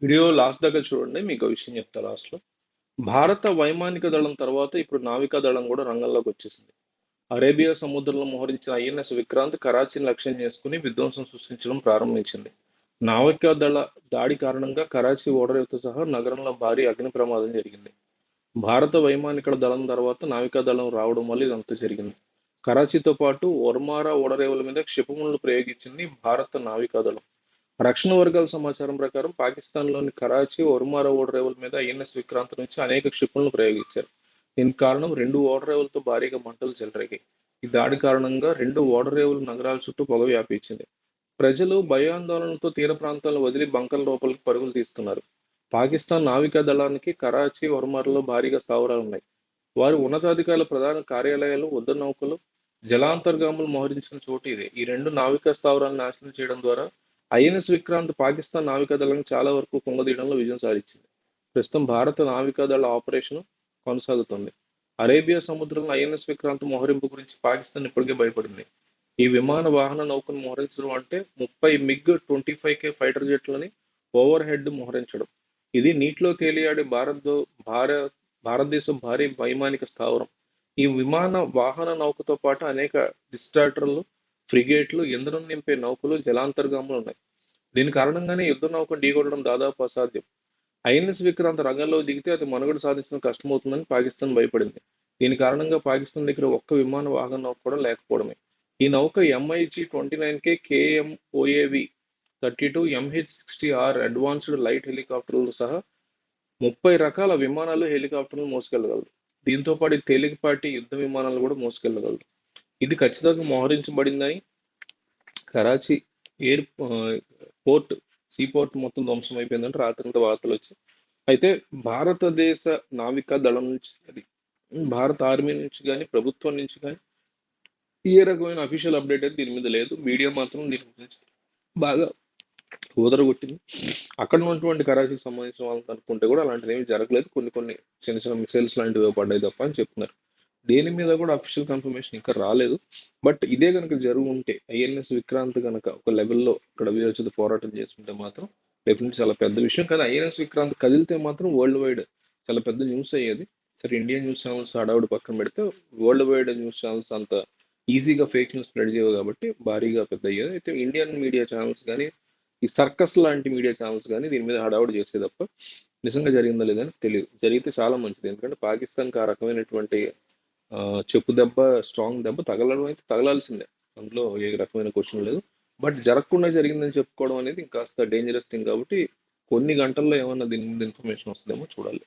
Video last దాకా చూడండి. మీకు ఒక విషయం చెప్తా లాస్ట్‌లో. భారత వైమానిక దళం తర్వాత ఇప్పుడు నావికా దళం కూడా రంగంలోకి వచ్చేసింది. అరేబియా సముద్రంలో మోహరించిన ఐఎన్ఎస్ విక్రాంత్ కరాచీని లక్ష్యం చేసుకుని విధ్వంసం సృష్టించడం ప్రారంభించింది. నావికా దళ దాడి కారణంగా కరాచీ ఓడరేవుతో సహా నగరంలో భారీ అగ్ని ప్రమాదం జరిగింది. భారత వైమానిక దళం తర్వాత నావికా దళం రావడం వల్ల ఇదంతా జరిగింది. కరాచీతో పాటు ఒర్మారా ఓడరేవుల మీద క్షిపణులు ప్రయోగించింది భారత నావికా దళం. రక్షణ వర్గాల సమాచారం ప్రకారం పాకిస్తాన్‌లోని కరాచీ, ఒర్మారా ఓడరేవుల మీద ఐఎన్ఎస్ విక్రాంత్ నుంచి అనేక క్షిపణులు ప్రయోగించారు. దీనికి కారణం 2 ఓడరేవులతో భారీగా మంటలు చెలరేగాయి. ఈ దాడి కారణంగా 2 ఓడరేవుల నగరాల చుట్టూ పొగ వ్యాపించింది. ప్రజలు భయాందోళనలతో తీర ప్రాంతాలను వదిలి బంకర్ల లోపలికి పరుగులు తీస్తున్నారు. పాకిస్తాన్ నావికా దళానికి కరాచీ, ఒర్మారాలో భారీగా స్థావరాలున్నాయి. వారి ఉన్నతాధికారుల ప్రధాన కార్యాలయాలు, యుద్ధ నౌకలు, జలాంతర్గాములు మోహరించిన చోటు ఇది. ఈ 2 నావికా స్థావరాలను నాశనం చేయడం ద్వారా ఐఎన్ఎస్ విక్రాంత్ పాకిస్తాన్ నావికాదళాన్ని చాలా వరకు కుంగదీయడంలో విజయం సాధించింది. ప్రస్తుతం భారత నావికాదళ ఆపరేషన్ కొనసాగుతుంది. అరేబియా సముద్రంలో ఐఎన్ఎస్ విక్రాంత్ మోహరింపు గురించి పాకిస్తాన్ ఇప్పటికే భయపడింది. ఈ విమాన వాహన నౌకను మోహరించడం అంటే 30 MiG-25K ఫైటర్ జెట్లని ఓవర్ హెడ్ మోహరించడం. ఇది నీటిలో తేలియాడే భారతదేశం భారీ వైమానిక స్థావరం. ఈ విమాన వాహన నౌకతో పాటు అనేక డిస్ట్రాక్టర్లు, ఫ్రిగేట్లు, ఇంధనం నింపే నౌకలు, జలాంతర్గాములు ఉన్నాయి. దీని కారణంగానే యుద్ధ నౌకను ఢీకొనడం దాదాపు అసాధ్యం. ఐఎన్ఎస్ విక్రాంత్ రంగంలో దిగితే అది మనుగడ సాధించడం కష్టమవుతుందని పాకిస్తాన్ భయపడింది. దీని కారణంగా పాకిస్తాన్ దగ్గర ఒక్క విమాన వాహన నౌక కూడా లేకపోవడమే. ఈ నౌక MiG-29K KMOAV 32 MH-60R advanced light హెలికాప్టర్లతో సహా 30 రకాల విమానాలు, హెలికాప్టర్లు మోసుకెళ్లగలదు. దీంతో పాటు తేలికపాటి యుద్ధ విమానాలు కూడా మోసుకెళ్లగలదు. ఇది ఖచ్చితంగా మోహరించబడిందని Karachi airport, seaport మొత్తం ధ్వంసం అయిపోయిందంటే రాత్రంతా వార్తలు వచ్చాయి. అయితే భారతదేశ నావికా దళం నుంచి అది భారత ఆర్మీ నుంచి కానీ, ప్రభుత్వం నుంచి కానీ ఏ రకమైన అఫీషియల్ అప్డేట్ అయితే దీని మీద లేదు. మీడియా మాత్రం దీని గురించి బాగా ఊదరగొట్టింది. అక్కడ ఉన్నటువంటి కరాచీకి సంబంధించిన వాళ్ళని అనుకుంటే కూడా అలాంటిది ఏమీ జరగలేదు. కొన్ని కొన్ని చిన్న చిన్న మిసైల్స్ లాంటివి పడ్డాయి తప్ప అని చెప్తున్నారు. దేని మీద కూడా అఫీషియల్ కన్ఫర్మేషన్ ఇంకా రాలేదు. బట్ ఇదే కనుక జరిగి ఉంటే ఐఎన్ఎస్ విక్రాంత్ కనుక ఒక లెవెల్లో ఇక్కడ వీరోచిత పోరాటం చేసుకుంటే మాత్రం డెఫినెట్ చాలా పెద్ద విషయం. కానీ ఐఎన్ఎస్ విక్రాంత్ కదిలితే మాత్రం వరల్డ్ వైడ్ చాలా పెద్ద న్యూస్ అయ్యేది. సరే, ఇండియన్ న్యూస్ ఛానల్స్ హడావుడి పక్కన పెడితే వరల్డ్ వైడ్ న్యూస్ ఛానల్స్ అంత ఈజీగా ఫేక్ న్యూస్ స్ప్రెడ్ చేయవు కాబట్టి భారీగా పెద్ద అయ్యేది. అయితే ఇండియన్ మీడియా ఛానల్స్ కానీ, ఈ సర్కస్ లాంటి మీడియా ఛానల్స్ కానీ దీని మీద హడావుడి చేసే తప్ప నిజంగా జరిగిందా లేదని తెలియదు. జరిగితే చాలా మంచిది. ఎందుకంటే పాకిస్తాన్కి ఆ రకమైనటువంటి చెప్పు దెబ్బ, స్ట్రాంగ్ దెబ్బ తగలడం అయితే తగలాల్సిందే. అందులో ఏ రకమైన క్వశ్చన్ లేదు. బట్ జరగకుండా జరిగిందని చెప్పుకోవడం అనేది ఇంకాస్త డేంజరస్ థింగ్ కాబట్టి కొన్ని గంటల్లో ఏమన్నా దీని మీద ఇన్ఫర్మేషన్ వస్తుందేమో చూడాలి.